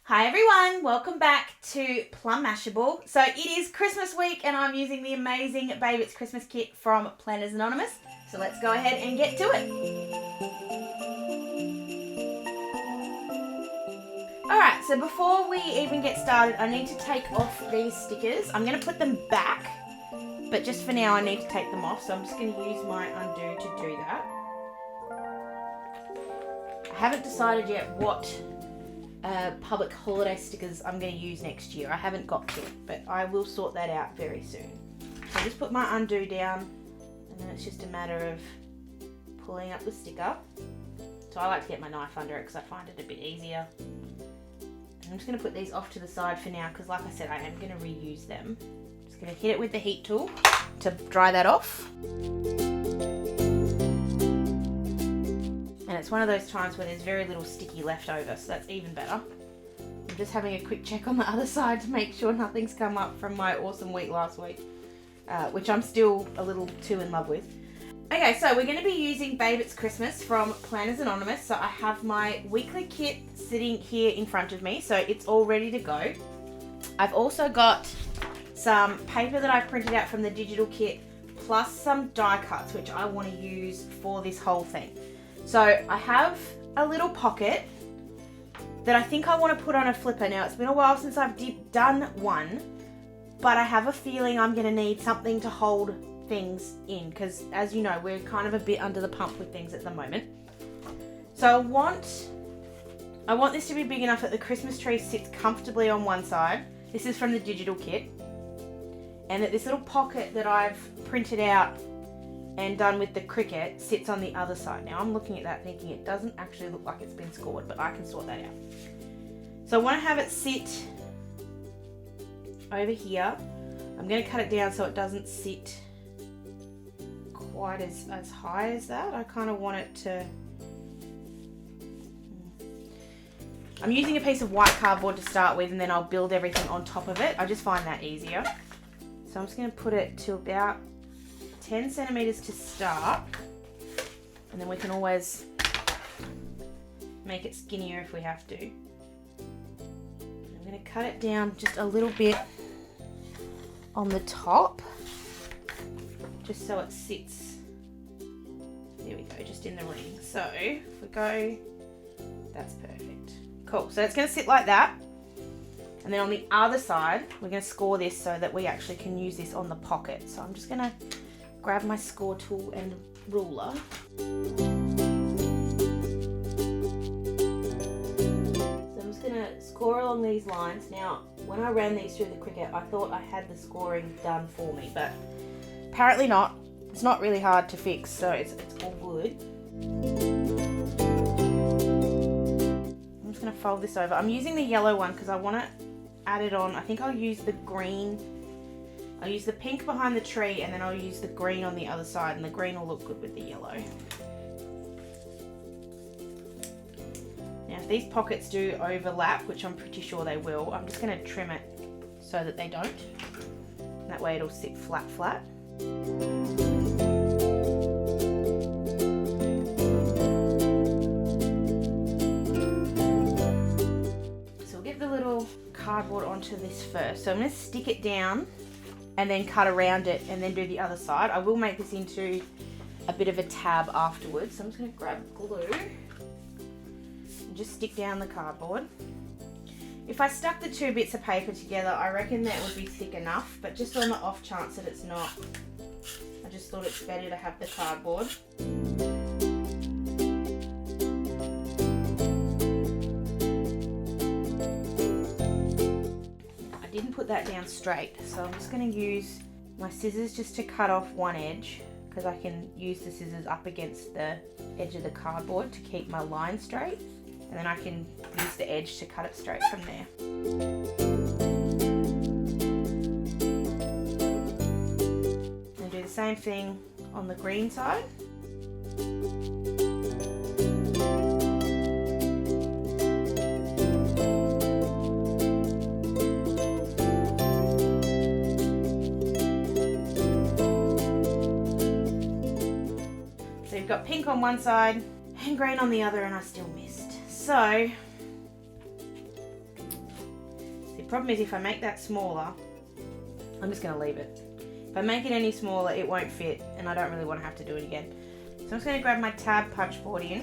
Hi everyone, welcome back to Plum Mashable. So it is Christmas week and I'm using the amazing Babe It's Christmas kit from Planners Anonymous. So let's go ahead and get to it. Alright, so before we even get started, I need to take off these stickers. I'm going to put them back, but just for now I need to take them off. So I'm just going to use my undo to do that. I haven't decided yet what public holiday stickers I'm going to use next year. I haven't got to it, but I will sort that out very soon. So I just put my undo down and then it's just a matter of pulling up the sticker. So I like to get my knife under it because I find it a bit easier. And I'm just going to put these off to the side for now because like I said I am going to reuse them. Just going to hit it with the heat tool to dry that off. And it's one of those times where there's very little sticky left over, so that's even better. I'm just having a quick check on the other side to make sure nothing's come up from my awesome week last week, which I'm still a little too in love with. Okay, so we're going to be using Babe It's Christmas from Planners Anonymous. So I have my weekly kit sitting here in front of me, so it's all ready to go. I've also got some paper that I printed out from the digital kit, plus some die cuts, which I want to use for this whole thing. So I have a little pocket that I think I want to put on a flipper. Now it's been a while since I've done one, but I have a feeling I'm going to need something to hold things in because as you know, we're kind of a bit under the pump with things at the moment. So I want this to be big enough that the Christmas tree sits comfortably on one side. This is from the digital kit. And that this little pocket that I've printed out and done with the cricket sits on the other side. Now I'm looking at that thinking it doesn't actually look like it's been scored, but I can sort that out. So I want to have it sit over here. I'm going to cut it down so it doesn't sit quite as high as that. I kind of want it to... I'm using a piece of white cardboard to start with and then I'll build everything on top of it. I just find that easier. So I'm just going to put it to about 10 centimeters to start, and then we can always make it skinnier if we have to. I'm going to cut it down just a little bit on the top, just so it sits, there we go, just in the ring. So if we go, that's perfect. Cool, so it's going to sit like that. And then on the other side, we're going to score this so that we actually can use this on the pocket. So I'm just going to grab my score tool and ruler. So I'm just going to score along these lines. Now, when I ran these through the Cricut, I thought I had the scoring done for me, but apparently not. It's not really hard to fix, so it's all good. I'm just going to fold this over. I'm using the yellow one because I want to add it on. I think I'll use the green. I'll use the pink behind the tree and then I'll use the green on the other side, and the green will look good with the yellow. Now if these pockets do overlap, which I'm pretty sure they will, I'm just going to trim it so that they don't. And that way it'll sit flat. So we'll get the little cardboard onto this first. So I'm going to stick it down and then cut around it and then do the other side. I will make this into a bit of a tab afterwards. So I'm just going to grab glue and just stick down the cardboard. If I stuck the two bits of paper together, I reckon that would be thick enough, but just on the off chance that it's not, I just thought it's better to have the cardboard. Put that down straight, so I'm just going to use my scissors just to cut off one edge because I can use the scissors up against the edge of the cardboard to keep my line straight, and then I can use the edge to cut it straight from there. And do the same thing on the green side. Got pink on one side and green on the other, and I still missed. So problem is if I make that smaller, I'm just going to leave it. If I make it any smaller, it won't fit, and I don't really want to have to do it again. So I'm just going to grab my tab punch board in.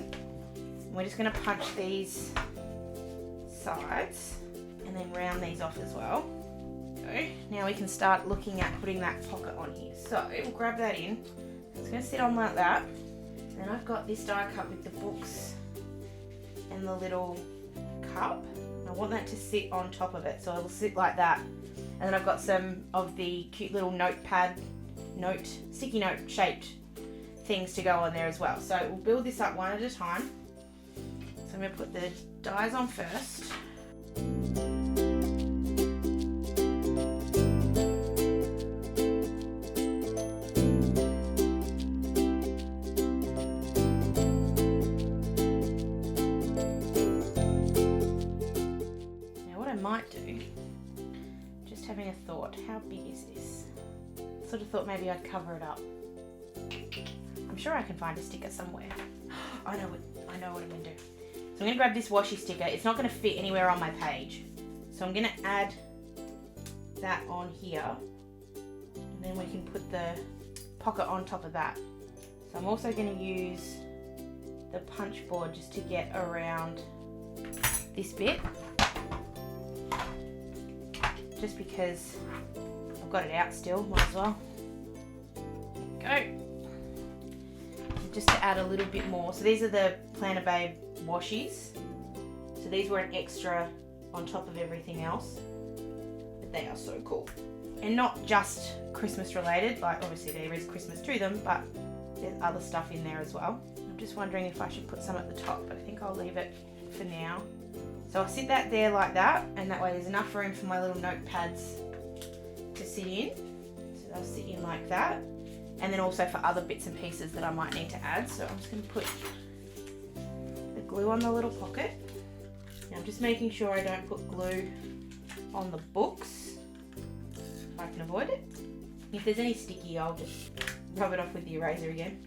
And we're just going to punch these sides and then round these off as well. So now we can start looking at putting that pocket on here. So we'll grab that in. It's going to sit on like that. And then I've got this die cut with the books and the little cup. I want that to sit on top of it, so it'll sit like that. And then I've got some of the cute little sticky note shaped things to go on there as well. So we'll build this up one at a time. So I'm going to put the dies on first. Might do, just having a thought, how big is this? Sort of thought maybe I'd cover it up. I'm sure I can find a sticker somewhere. I know what I'm going to do. So I'm going to grab this washi sticker. It's not going to fit anywhere on my page, so I'm going to add that on here, and then we can put the pocket on top of that. So I'm also going to use the punch board just to get around this bit, just because I've got it out still, might as well. There we go. And just to add a little bit more. So these are the Planner Babe washies. So these were an extra on top of everything else. But they are so cool. And not just Christmas related, like obviously there is Christmas to them, but there's other stuff in there as well. I'm just wondering if I should put some at the top, but I think I'll leave it for now. So I'll sit that there like that, and that way there's enough room for my little notepads to sit in. So they'll sit in like that. And then also for other bits and pieces that I might need to add. So I'm just going to put the glue on the little pocket. Now I'm just making sure I don't put glue on the books, if I can avoid it. If there's any sticky, I'll just rub it off with the eraser again.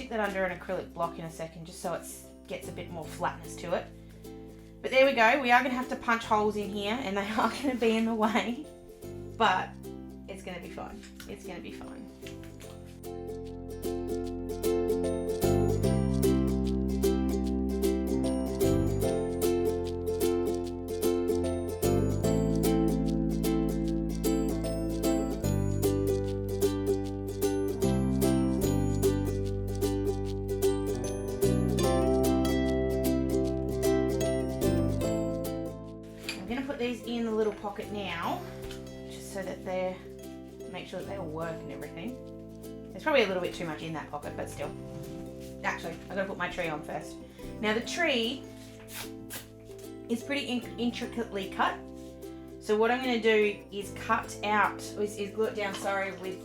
That under an acrylic block in a second, just so it gets a bit more flatness to it. But there we go. We are going to have to punch holes in here, and they are going to be in the way, but it's going to be fine. It's going to be fine. These in the little pocket now, just so that they're, make sure that they all work and everything. There's probably a little bit too much in that pocket, but still. Actually, I've got to put my tree on first. Now the tree is pretty intricately cut. So what I'm going to do is cut out, is glue it down, sorry, with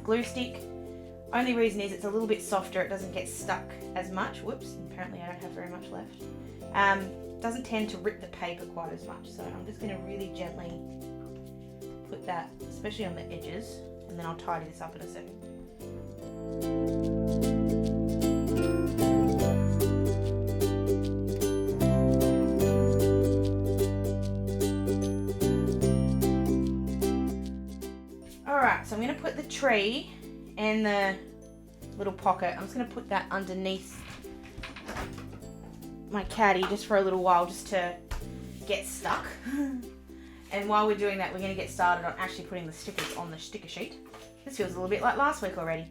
glue stick. Only reason is it's a little bit softer, it doesn't get stuck as much. Whoops, apparently I don't have very much left. Doesn't tend to rip the paper quite as much, so I'm just going to really gently put that, especially on the edges, and then I'll tidy this up in a second. Alright, so I'm going to put the tree and the little pocket, I'm just going to put that underneath my caddy just for a little while, just to get stuck. And while we're doing that, we're going to get started on actually putting the stickers on the sticker sheet. This feels a little bit like last week already.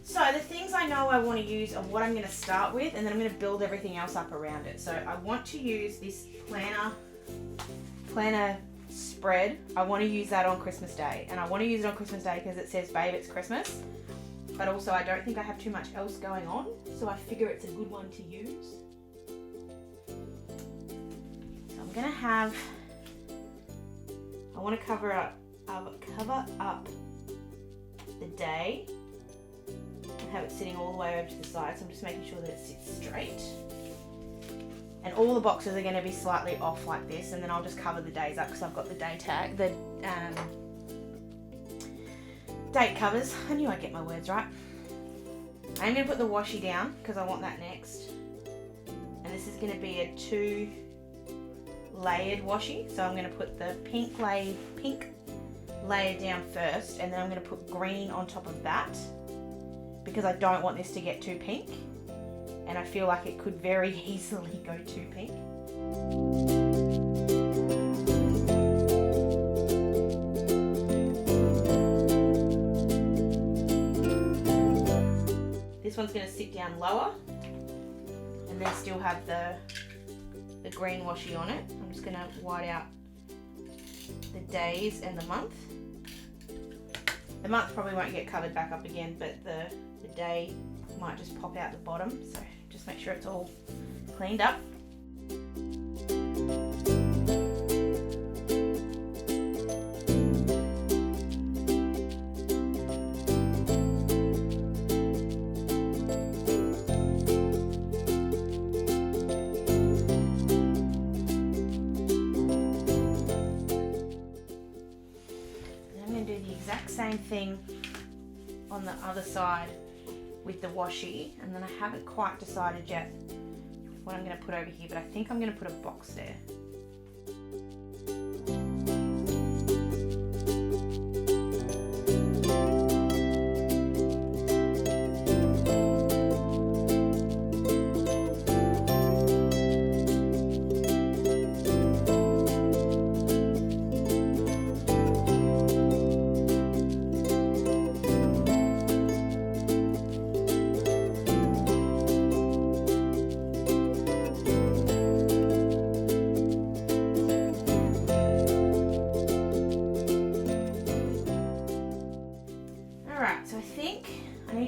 So the things I know I want to use are what I'm going to start with, and then I'm going to build everything else up around it. So I want to use this planner spread. I want to use that on Christmas Day, and I want to use it on Christmas Day because it says, "Babe, it's Christmas." But also I don't think I have too much else going on, so I figure it's a good one to use. I want to cover up the day and have it sitting all the way over to the side, so I'm just making sure that it sits straight. And all the boxes are going to be slightly off like this, and then I'll just cover the days up because I've got the day tag, the date covers. I knew I'd get my words right. I'm going to put the washi down because I want that next. And this is going to be a 2 layered washi. So I'm going to put the pink layer down first, and then I'm going to put green on top of that because I don't want this to get too pink, and I feel like it could very easily go too pink. This one's going to sit down lower and then still have the green washi on it. I'm just going to white out the days and the month. The month probably won't get covered back up again, but the day might just pop out the bottom, so just make sure it's all cleaned up. Same thing on the other side with the washi, and then I haven't quite decided yet what I'm going to put over here, but I think I'm going to put a box there.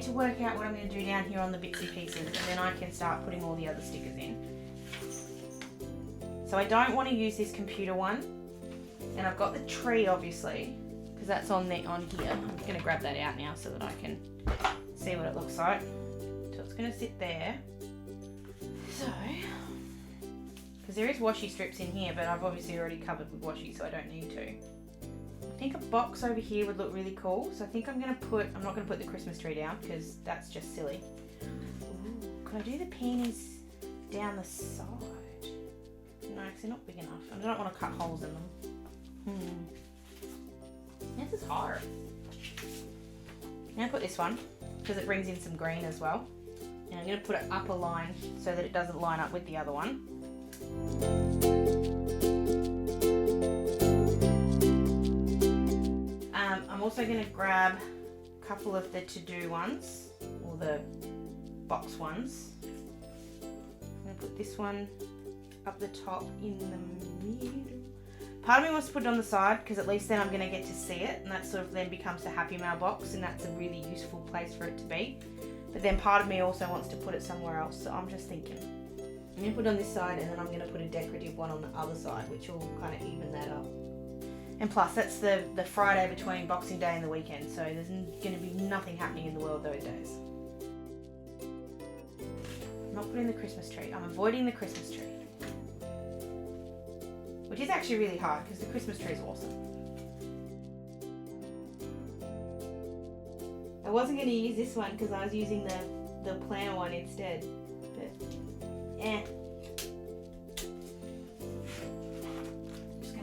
To work out what I'm going to do down here on the bitsy pieces, and then I can start putting all the other stickers in. So I don't want to use this computer one, and I've got the tree obviously because that's on here. I'm just going to grab that out now so that I can see what it looks like. So it's going to sit there. So, because there is washi strips in here, but I've obviously already covered with washi, so I don't need to. I think a box over here would look really cool, so I think I'm not going to put the Christmas tree down because that's just silly. Ooh, could I do the peonies down the side? No, because they're not big enough. I don't want to cut holes in them. This is hard. I'm going to put this one because it brings in some green as well. And I'm going to put it up a line so that it doesn't line up with the other one. I'm also going to grab a couple of the to-do ones, or the box ones. I'm going to put this one up the top in the middle. Part of me wants to put it on the side because at least then I'm going to get to see it, and that sort of then becomes the Happy Mail box, and that's a really useful place for it to be. But then part of me also wants to put it somewhere else, so I'm just thinking. I'm going to put it on this side, and then I'm going to put a decorative one on the other side, which will kind of even that up. And plus, that's the Friday between Boxing Day and the weekend, so there's going to be nothing happening in the world those days. I'm not putting the Christmas tree. I'm avoiding the Christmas tree. Which is actually really hard, because the Christmas tree is awesome. I wasn't going to use this one, because I was using the planner one instead. But,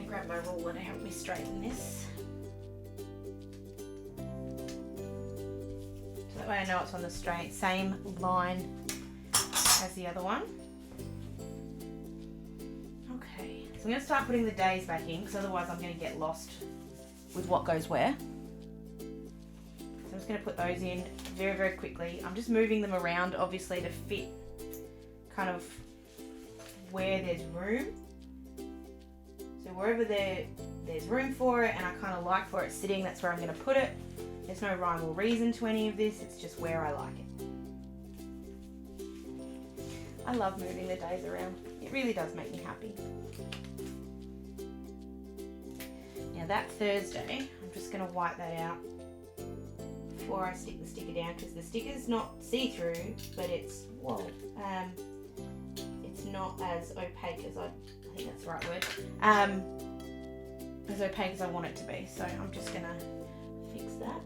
grab my ruler to help me straighten this. So that way I know it's on the same line as the other one. Okay, so I'm going to start putting the days back in because otherwise I'm going to get lost with what goes where. So I'm just going to put those in very, very quickly. I'm just moving them around obviously to fit kind of where there's room. So wherever there's room for it and I kind of like for it sitting, that's where I'm going to put it. There's no rhyme or reason to any of this, it's just where I like it. I love moving the days around. It really does make me happy. Now that Thursday, I'm just going to wipe that out before I stick the sticker down because the sticker's not see-through, but it's, it's not as opaque as I think that's the right word, as opaque as I want it to be. So I'm just gonna fix that.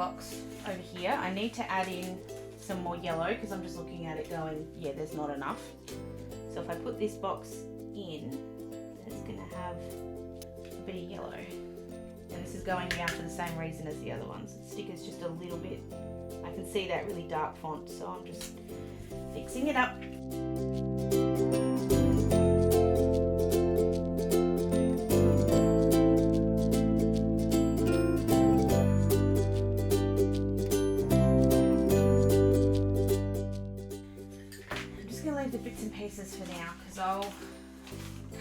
box over here, I need to add in some more yellow because I'm just looking at it going, yeah, there's not enough. So if I put this box in, it's going to have a bit of yellow. And this is going down for the same reason as the other ones. The sticker's just a little bit, I can see that really dark font, so I'm just fixing it up. I'm just going to leave the bits and pieces for now because I'll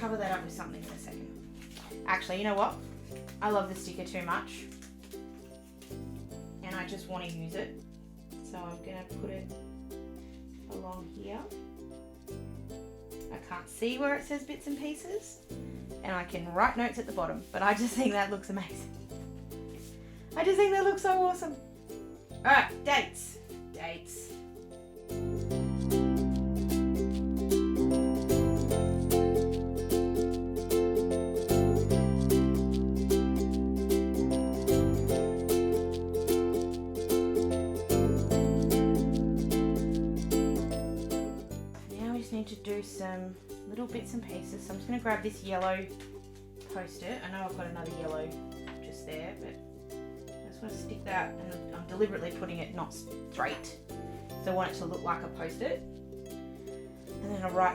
cover that up with something in a second. Actually, you know what? I love the sticker too much and I just want to use it. So I'm going to put it along here. I can't see where it says bits and pieces and I can write notes at the bottom, but I just think that looks amazing. I just think that looks so awesome. Alright, dates. To do some little bits and pieces, so I'm just going to grab this yellow post-it. I know I've got another yellow just there, but I just want to stick that, and I'm deliberately putting it not straight, so I want it to look like a post-it. And then I'll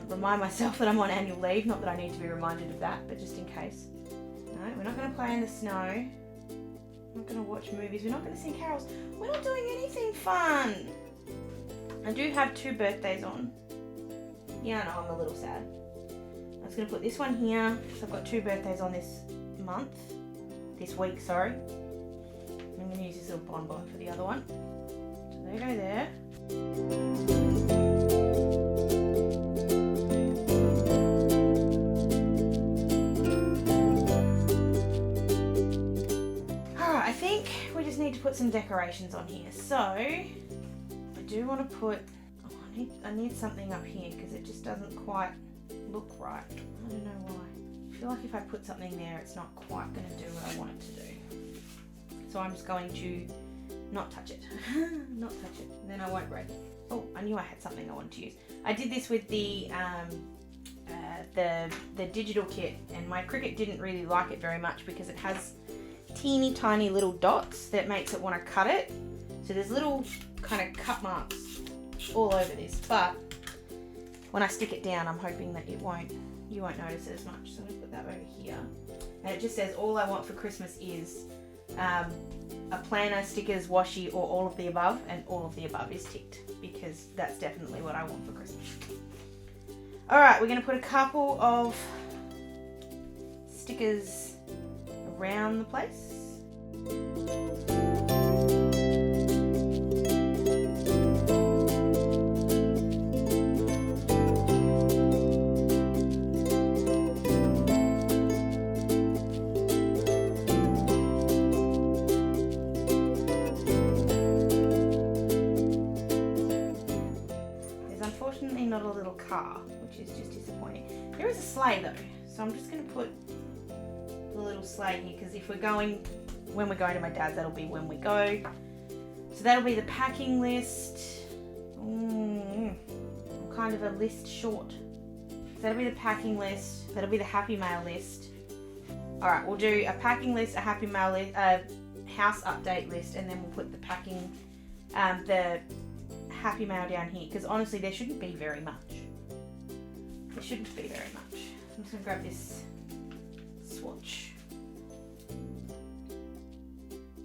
remind myself that I'm on annual leave, not that I need to be reminded of that, but just in case. No, we're not going to play in the snow, we're not going to watch movies, we're not going to sing carols, we're not doing anything fun. I do have 2 birthdays on. Yeah, I know, I'm a little sad. I'm just going to put this one here. So I've got 2 birthdays on this week, sorry. I'm going to use this little bonbon for the other one. So they go there. Alright, I think we just need to put some decorations on here. So, I do want to put... I need something up here because it just doesn't quite look right. I don't know why. I feel like if I put something there, it's not quite going to do what I want it to do. So I'm just going to not touch it. Not touch it. And then I won't break it. Oh, I knew I had something I wanted to use. I did this with the digital kit, and my Cricut didn't really like it very much because it has teeny tiny little dots that makes it want to cut it. So there's little kind of cut marks all over this, but when I stick it down, I'm hoping that you won't notice it as much. So I'm going to put that over here, and it just says all I want for Christmas is a planner, stickers, washi, or all of the above, and all of the above is ticked because that's definitely what I want for Christmas. Alright, we're going to put a couple of stickers around the place. Not a little car, which is just disappointing. There is a sleigh though, so I'm just going to put the little sleigh here because if we're going, when we're going to my dad's, that'll be when we go. So that'll be the packing list. I'm kind of a list short. So that'll be the packing list. That'll be the Happy Mail list. Alright, we'll do a packing list, a Happy Mail list, a house update list, and then we'll put the packing, the Happy Mail down here, because honestly there shouldn't be very much. There shouldn't be very much. I'm just going to grab this swatch,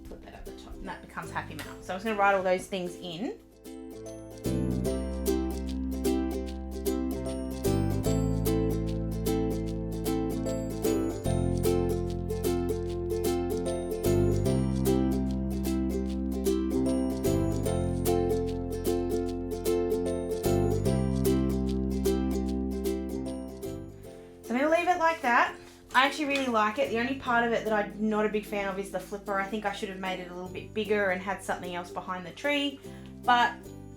put that at the top, and that becomes Happy Mail. So I'm just going to write all those things in. Like that. I actually really like it. The only part of it that I'm not a big fan of is the flipper. I think I should have made it a little bit bigger and had something else behind the tree, but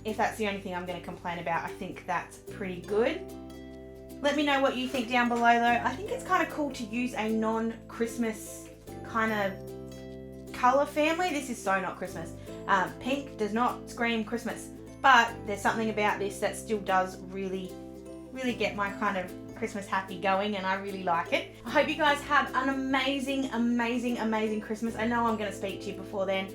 if that's the only thing I'm going to complain about, I think that's pretty good. Let me know what you think down below though. I think it's kind of cool to use a non-Christmas kind of colour family, this is so not Christmas. Pink does not scream Christmas, but there's something about this that still does really get my kind of Christmas happy going, and I really like it. I hope you guys have an amazing Christmas. I know I'm going to speak to you before then,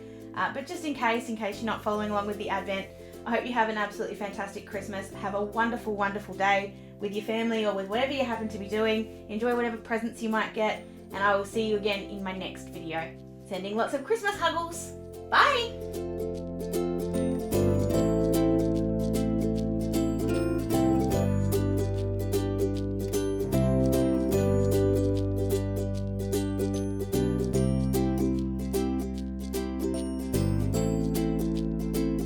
but just in case you're not following along with the Advent, I hope you have an absolutely fantastic Christmas. Have a wonderful day with your family or with whatever you happen to be doing. Enjoy whatever presents you might get, and I will see you again in my next video. Sending lots of Christmas huggles. Bye!